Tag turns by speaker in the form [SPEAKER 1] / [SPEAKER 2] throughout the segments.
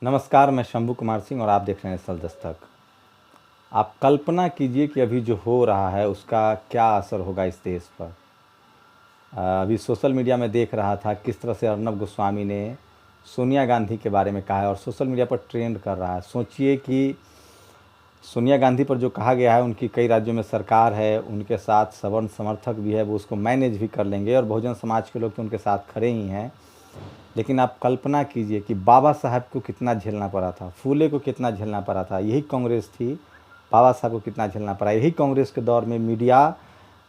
[SPEAKER 1] नमस्कार, मैं शंभू कुमार सिंह और आप देख रहे हैं सल दस्तक। आप कल्पना कीजिए कि अभी जो हो रहा है उसका क्या असर होगा इस देश पर। अभी सोशल मीडिया में देख रहा था किस तरह से अर्नब गोस्वामी ने सोनिया गांधी के बारे में कहा है और सोशल मीडिया पर ट्रेंड कर रहा है। सोचिए कि सोनिया गांधी पर जो कहा गया है, उनकी कई राज्यों में सरकार है, उनके साथ सवर्ण समर्थक भी है, वो उसको मैनेज भी कर लेंगे और बहुजन समाज के लोग तो उनके साथ खड़े ही हैं। लेकिन आप कल्पना कीजिए कि बाबा साहब को कितना झेलना पड़ा था, फूले को कितना झेलना पड़ा था। यही कांग्रेस थी, बाबा साहब को कितना झेलना पड़ा। यही कांग्रेस के दौर में मीडिया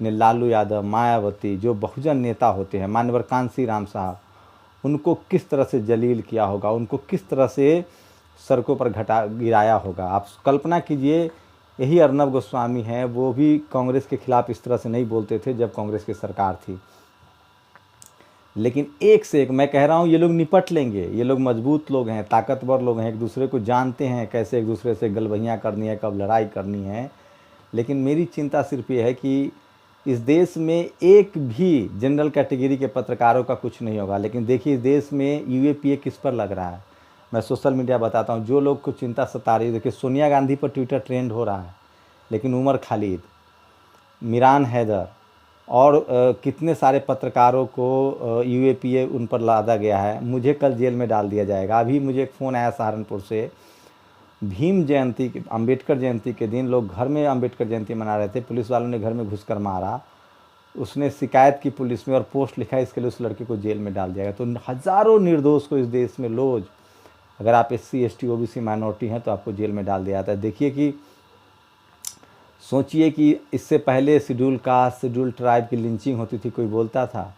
[SPEAKER 1] ने लालू यादव, मायावती, जो बहुजन नेता होते हैं, मान्यवर कांसी राम साहब, उनको किस तरह से जलील किया होगा, उनको किस तरह से सड़कों पर घटा गिराया होगा। आप कल्पना कीजिए, यही अर्नब गोस्वामी हैं, वो भी कांग्रेस के खिलाफ इस तरह से नहीं बोलते थे जब कांग्रेस की सरकार थी। लेकिन एक से एक मैं कह रहा हूँ, ये लोग निपट लेंगे। ये लोग मजबूत लोग हैं, ताकतवर लोग हैं, एक दूसरे को जानते हैं कैसे एक दूसरे से गलबहियाँ करनी है, कब लड़ाई करनी है। लेकिन मेरी चिंता सिर्फ ये है कि इस देश में एक भी जनरल कैटेगरी के पत्रकारों का कुछ नहीं होगा। लेकिन देखिए, इस देश में यूएपीए किस पर लग रहा है। मैं सोशल मीडिया बताता हूँ, जो लोग को चिंता सता रही है। देखिए, सोनिया गांधी पर ट्विटर ट्रेंड हो रहा है, लेकिन उमर खालिद, मिरान हैदर और कितने सारे पत्रकारों को यूएपीए उन पर लादा गया है। मुझे कल जेल में डाल दिया जाएगा। अभी मुझे एक फ़ोन आया सहारनपुर से, भीम जयंती, अंबेडकर जयंती के दिन लोग घर में अंबेडकर जयंती मना रहे थे, पुलिस वालों ने घर में घुसकर मारा। उसने शिकायत की पुलिस में और पोस्ट लिखा, इसके लिए उस लड़के को जेल में डाल दिया गया। तो हज़ारों निर्दोष को इस देश में रोज़, अगर आप SC ST OBC माइनॉरिटी हैं तो आपको जेल में डाल दिया जाता है। देखिए कि सोचिए कि इससे पहले शेड्यूल कास्ट, शेड्यूल ट्राइब की लिंचिंग होती थी, कोई बोलता था।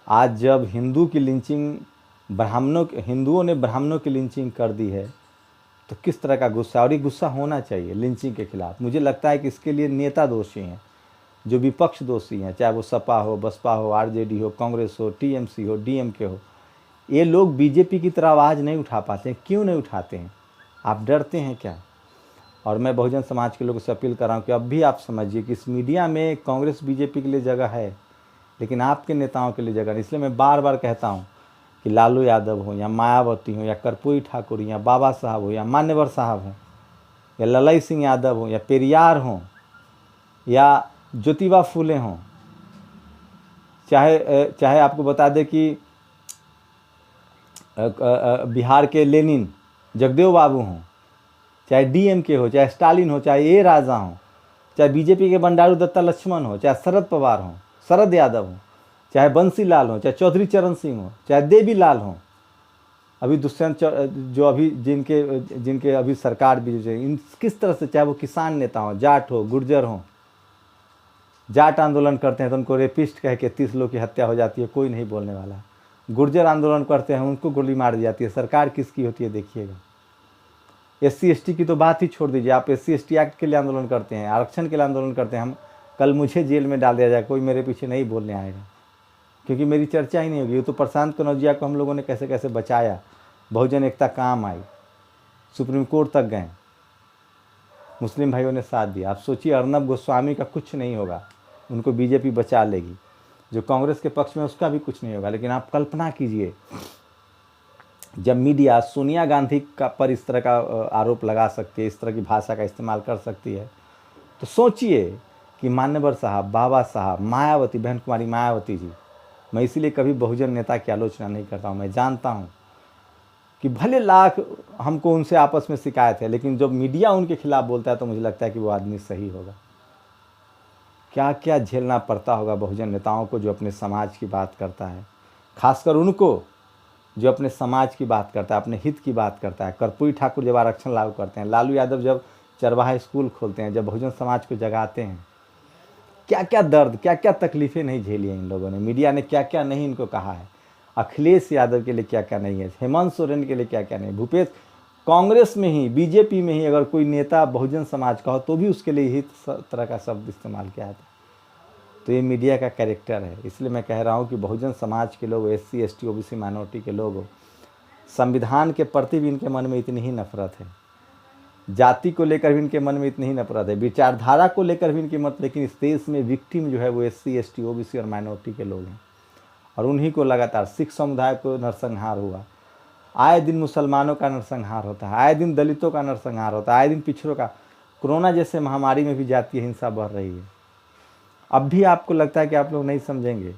[SPEAKER 1] आज जब हिंदू की लिंचिंग, हिंदुओं ने ब्राह्मणों की लिंचिंग कर दी है, तो किस तरह का गुस्सा। और ये गुस्सा होना चाहिए लिंचिंग के खिलाफ। मुझे लगता है कि इसके लिए नेता दोषी हैं, जो विपक्ष दोषी हैं, चाहे वो सपा हो, बसपा हो, RJD हो, कांग्रेस हो, TMC हो, DMK हो। ये लोग बीजेपी की तरह आवाज़ नहीं उठा पाते हैं। क्यों नहीं उठाते हैं? आप डरते हैं क्या? और मैं बहुजन समाज के लोगों से अपील कर रहा हूँ कि अब भी आप समझिए कि इस मीडिया में कांग्रेस बीजेपी के लिए जगह है, लेकिन आपके नेताओं के लिए जगह नहीं। इसलिए मैं बार बार कहता हूँ कि लालू यादव हो या मायावती हो या कर्पूरी ठाकुर या बाबा साहब हो या मान्यवर साहब हो या ललई सिंह यादव हो या पेरियार हो या ज्योतिबा फूले हों, चाहे आपको बता दें कि बिहार के लेनिन जगदेव बाबू हों, चाहे DMK हो, चाहे स्टालिन हो, चाहे राजा हो, चाहे बीजेपी के बंडारू दत्ता लक्ष्मण हो, चाहे शरद पवार हो, शरद यादव हो, चाहे बंसी लाल हो, चाहे चौधरी चरण सिंह हो, चाहे देवी लाल हो, अभी दुष्यंत जो अभी जिनके अभी सरकार भी जो इन किस तरह से, चाहे वो किसान नेता हो, जाट हो, गुर्जर हो, जाट आंदोलन करते हैं तो उनको रेपिस्ट कह के 30 लोग की हत्या हो जाती है, कोई नहीं बोलने वाला। गुर्जर आंदोलन करते हैं, उनको गोली मार दी जाती है। सरकार किसकी होती है देखिएगा। SC ST की तो बात ही छोड़ दीजिए, आप SC ST एक्ट के लिए आंदोलन करते हैं, आरक्षण के लिए आंदोलन करते हैं। हम कल मुझे जेल में डाल दिया जाए, कोई मेरे पीछे नहीं बोलने आएगा, क्योंकि मेरी चर्चा ही नहीं होगी। तो प्रशांत कनौजिया को हम लोगों ने कैसे कैसे बचाया, बहुजन एकता काम आई, सुप्रीम कोर्ट तक गए, मुस्लिम भाइयों ने साथ दिया। आप सोचिए, अर्नब गोस्वामी का कुछ नहीं होगा, उनको बीजेपी बचा लेगी। जो कांग्रेस के पक्ष में, उसका भी कुछ नहीं होगा। लेकिन आप कल्पना कीजिए, जब मीडिया सोनिया गांधी का पर इस तरह का आरोप लगा सकती है, इस तरह की भाषा का इस्तेमाल कर सकती है, तो सोचिए कि मान्यवर साहब, बाबा साहब, मायावती, बहन कुमारी मायावती जी, मैं इसीलिए कभी बहुजन नेता की आलोचना नहीं करता हूँ। मैं जानता हूँ कि भले लाख हमको उनसे आपस में शिकायत है, लेकिन जब मीडिया उनके खिलाफ बोलता है तो मुझे लगता है कि वो आदमी सही होगा। क्या क्या झेलना पड़ता होगा बहुजन नेताओं को, जो अपने समाज की बात करता है, खासकर उनको जो अपने समाज की बात करता है, अपने हित की बात करता है। कर्पूरी ठाकुर जब आरक्षण लागू करते हैं, लालू यादव जब चरवाहा स्कूल खोलते हैं, जब बहुजन समाज को जगाते हैं, क्या क्या दर्द, क्या क्या तकलीफ़ें नहीं झेली हैं इन लोगों ने। मीडिया ने क्या क्या नहीं इनको कहा है। अखिलेश यादव के लिए क्या क्या नहीं है, हेमंत सोरेन के लिए क्या क्या नहीं, भूपेश, कांग्रेस में ही, बीजेपी में ही अगर कोई नेता बहुजन समाज का हो तो भी उसके लिए इस तरह का शब्द इस्तेमाल किया जाता है। तो ये मीडिया का कैरेक्टर है। इसलिए मैं कह रहा हूँ कि बहुजन समाज के लोग, SC ST OBC माइनॉरिटी के लोग, संविधान के प्रति भी इनके मन में इतनी ही नफरत है, जाति को लेकर भी इनके मन में इतनी ही नफरत है, विचारधारा को लेकर भी इनकी मत। लेकिन इस देश में विक्टिम जो है वो SC ST OBC और माइनॉरिटी के लोग हैं, और उन्हीं को लगातार सिख समुदाय को नरसंहार हुआ, आए दिन मुसलमानों का नरसंहार होता है, आए दिन दलितों का नरसंहार होता है, आए दिन पिछड़ों का। कोरोना जैसे महामारी में भी जातीय हिंसा बढ़ रही है। अब भी आपको लगता है कि आप लोग नहीं समझेंगे?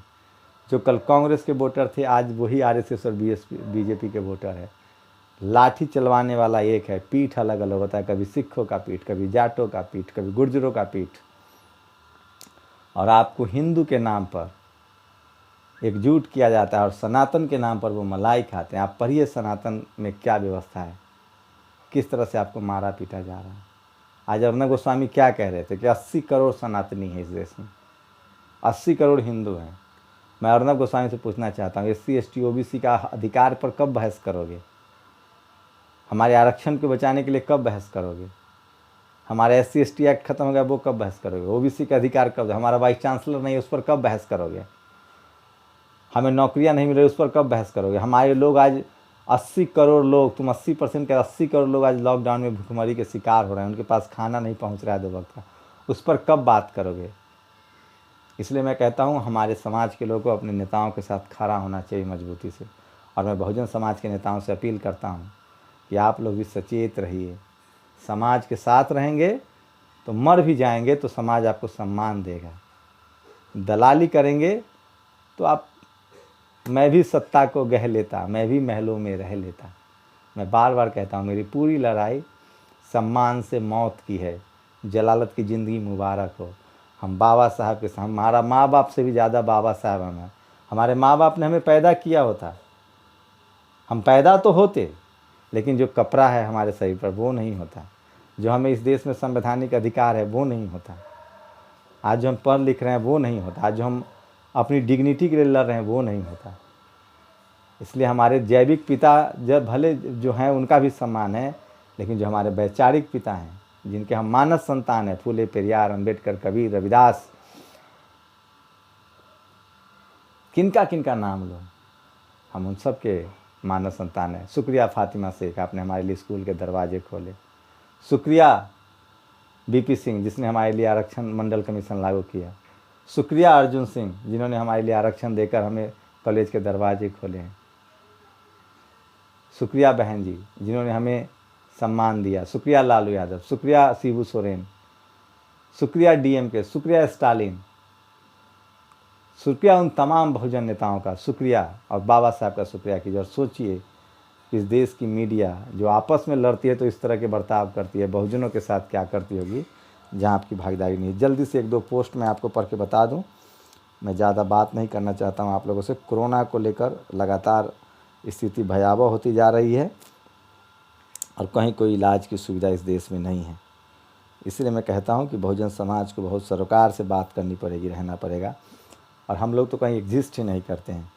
[SPEAKER 1] जो कल कांग्रेस के वोटर थे आज वही आरएसएस और बीजेपी के वोटर है। लाठी चलवाने वाला एक है, पीठ अलग अलग होता है, कभी सिखों का पीठ, कभी जाटों का पीठ, कभी गुर्जरों का पीठ। और आपको हिंदू के नाम पर एकजुट किया जाता है और सनातन के नाम पर वो मलाई खाते हैं। आप पढ़िए सनातन में क्या व्यवस्था है, किस तरह से आपको मारा पीटा जा रहा है। आज अर्णब गोस्वामी क्या कह रहे थे कि 80 करोड़ सनातनी है इस देश में, 80 करोड़ हिंदू हैं। मैं अर्णब गोस्वामी से पूछना चाहता हूँ, SC ST OBC का अधिकार पर कब बहस करोगे? हमारे आरक्षण को बचाने के लिए कब बहस करोगे? हमारे SC ST एक्ट खत्म हो गया, वो कब बहस करोगे? OBC का अधिकार कब? हमारा वाइस चांसलर नहीं है, उस पर कब बहस करोगे? हमें नौकरियां नहीं मिल रही, उस पर कब बहस करोगे? हमारे लोग आज 80 करोड़ लोग, तुम 80% के 80 करोड़ लोग आज लॉकडाउन में भूखमरी के शिकार हो रहे हैं, उनके पास खाना नहीं पहुंच रहा है 2 वक्त का, उस पर कब बात करोगे? इसलिए मैं कहता हूं हमारे समाज के लोगों को अपने नेताओं के साथ खड़ा होना चाहिए मजबूती से। और मैं बहुजन समाज के नेताओं से अपील करता हूं कि आप लोग भी सचेत रहिए। समाज के साथ रहेंगे तो मर भी जाएंगे तो समाज आपको सम्मान देगा। दलाली करेंगे तो आप, मैं भी सत्ता को गह लेता, मैं भी महलों में रह लेता। मैं बार बार कहता हूँ मेरी पूरी लड़ाई सम्मान से मौत की है। जलालत की ज़िंदगी मुबारक हो। हम बाबा साहब के साथ, हमारा माँ बाप से भी ज़्यादा बाबा साहब हमें, हमारे माँ बाप ने हमें पैदा किया होता, हम पैदा तो होते, लेकिन जो कपड़ा है हमारे शरीर पर वो नहीं होता। जो हमें इस देश में संवैधानिक अधिकार है वो नहीं होता। आज जो हम पढ़ लिख रहे हैं वो नहीं होता। आज जो हम अपनी डिग्निटी के लिए लड़ रहे हैं वो नहीं होता। इसलिए हमारे जैविक पिता जब भले जो हैं उनका भी सम्मान है, लेकिन जो हमारे वैचारिक पिता हैं, जिनके हम मानस संतान हैं, फूले पेरियार, अंबेडकर, कबीर, रविदास, किनका किनका नाम लो, हम उन सब के मानस संतान हैं। शुक्रिया फातिमा शेख, आपने हमारे लिए स्कूल के दरवाजे खोले। शुक्रिया BP सिंह, जिसने हमारे लिए आरक्षण मंडल कमीशन लागू किया। शुक्रिया अर्जुन सिंह, जिन्होंने हमारे लिए आरक्षण देकर हमें कॉलेज के दरवाजे खोले हैं। शुक्रिया बहन जी, जिन्होंने हमें सम्मान दिया। शुक्रिया लालू यादव, शुक्रिया शिबू सोरेन, शुक्रिया DMK, शुक्रिया स्टालिन, शुक्रिया उन तमाम बहुजन नेताओं का शुक्रिया, और बाबा साहब का शुक्रिया कीजिए। और सोचिए इस देश की मीडिया जो आपस में लड़ती है तो इस तरह के बर्ताव करती है, बहुजनों के साथ क्या करती होगी जहां आपकी भागीदारी नहीं है। जल्दी से 1-2 पोस्ट मैं आपको पढ़ के बता दूं, मैं ज़्यादा बात नहीं करना चाहता हूं आप लोगों से। कोरोना को लेकर लगातार स्थिति भयावह होती जा रही है और कहीं कोई इलाज की सुविधा इस देश में नहीं है। इसलिए मैं कहता हूं कि बहुजन समाज को बहुत सरोकार से बात करनी पड़ेगी, रहना पड़ेगा। और हम लोग तो कहीं एग्जिस्ट ही नहीं करते हैं।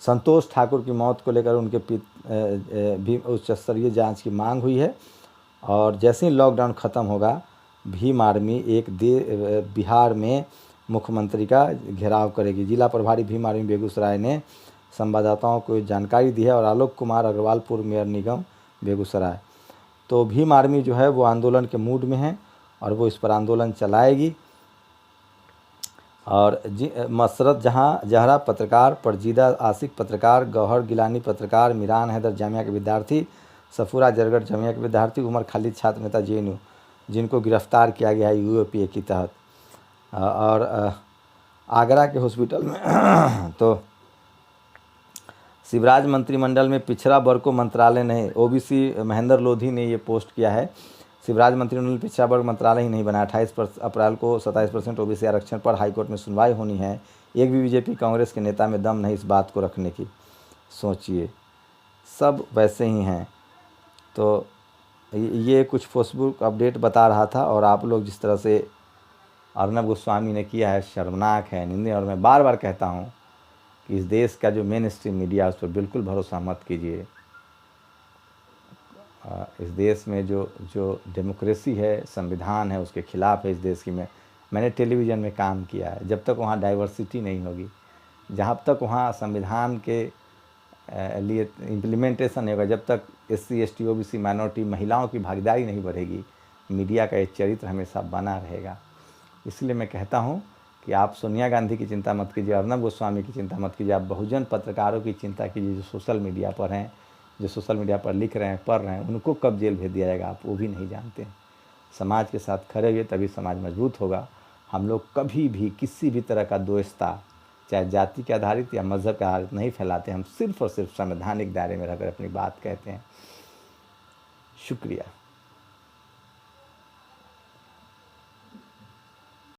[SPEAKER 1] संतोष ठाकुर की मौत को लेकर उनके भी उच्च स्तरीय जाँच की मांग हुई है। और जैसे ही लॉकडाउन ख़त्म होगा, भीम आर्मी बिहार में मुख्यमंत्री का घेराव करेगी। जिला प्रभारी भीम आर्मी बेगूसराय ने संवाददाताओं को जानकारी दी है। और आलोक कुमार अग्रवाल, पूर्व मेयर निगम बेगूसराय। तो भीम आर्मी जो है वो आंदोलन के मूड में है और वो इस पर आंदोलन चलाएगी। और मसरत जहरा पत्रकार, परजीदा आशिक पत्रकार, गौहर गिलानी पत्रकार, मिरान हैदर जामिया के विद्यार्थी, सफूरा जरगढ़ जामिया के विद्यार्थी, उमर खालिद छात्र नेता JNU, जिनको गिरफ्तार किया गया है UAPA के तहत। और आगरा के हॉस्पिटल में तो शिवराज मंत्रिमंडल में पिछड़ा वर्ग को मंत्रालय नहीं, OBC महेंद्र लोधी ने ये पोस्ट किया है। शिवराज मंत्रिमंडल पिछड़ा वर्ग मंत्रालय ही नहीं बना। 28 अप्रैल को 27% OBC आरक्षण पर हाईकोर्ट में सुनवाई होनी है। एक भी BJP कांग्रेस के नेता में दम नहीं इस बात को रखने की। सोचिए, सब वैसे ही हैं। तो ये कुछ फेसबुक अपडेट बता रहा था। और आप लोग जिस तरह से अर्णब गोस्वामी ने किया है, शर्मनाक है, निंदनीय। और मैं बार बार कहता हूँ कि इस देश का जो मेन स्ट्रीम मीडिया उस पर बिल्कुल भरोसा मत कीजिए। इस देश में जो डेमोक्रेसी है, संविधान है, उसके खिलाफ है इस देश की। मैंने टेलीविज़न में काम किया है। जब तक वहाँ डाइवर्सिटी नहीं होगी, जहाँ तक वहाँ संविधान के लिए इम्प्लीमेंटेशन नहीं होगा, जब तक SC ST OBC माइनॉरिटी महिलाओं की भागीदारी नहीं बढ़ेगी, मीडिया का एक चरित्र हमेशा बना रहेगा। इसलिए मैं कहता हूँ कि आप सोनिया गांधी की चिंता मत कीजिए, अर्णब गोस्वामी की चिंता मत कीजिए, आप बहुजन पत्रकारों की चिंता कीजिए जो सोशल मीडिया पर हैं, जो सोशल मीडिया पर लिख रहे हैं, पढ़ रहे हैं, उनको कब जेल भेज दिया जाएगा आप वो भी नहीं जानते हैं। समाज के साथ खड़े हुए तभी समाज मजबूत होगा। हम लोग कभी भी किसी भी तरह का द्वेषता चाहे जाति के आधारित या मज़हब के आधारित नहीं फैलाते। हम सिर्फ और सिर्फ संवैधानिक दायरे में रहकर अपनी बात कहते हैं। शुक्रिया।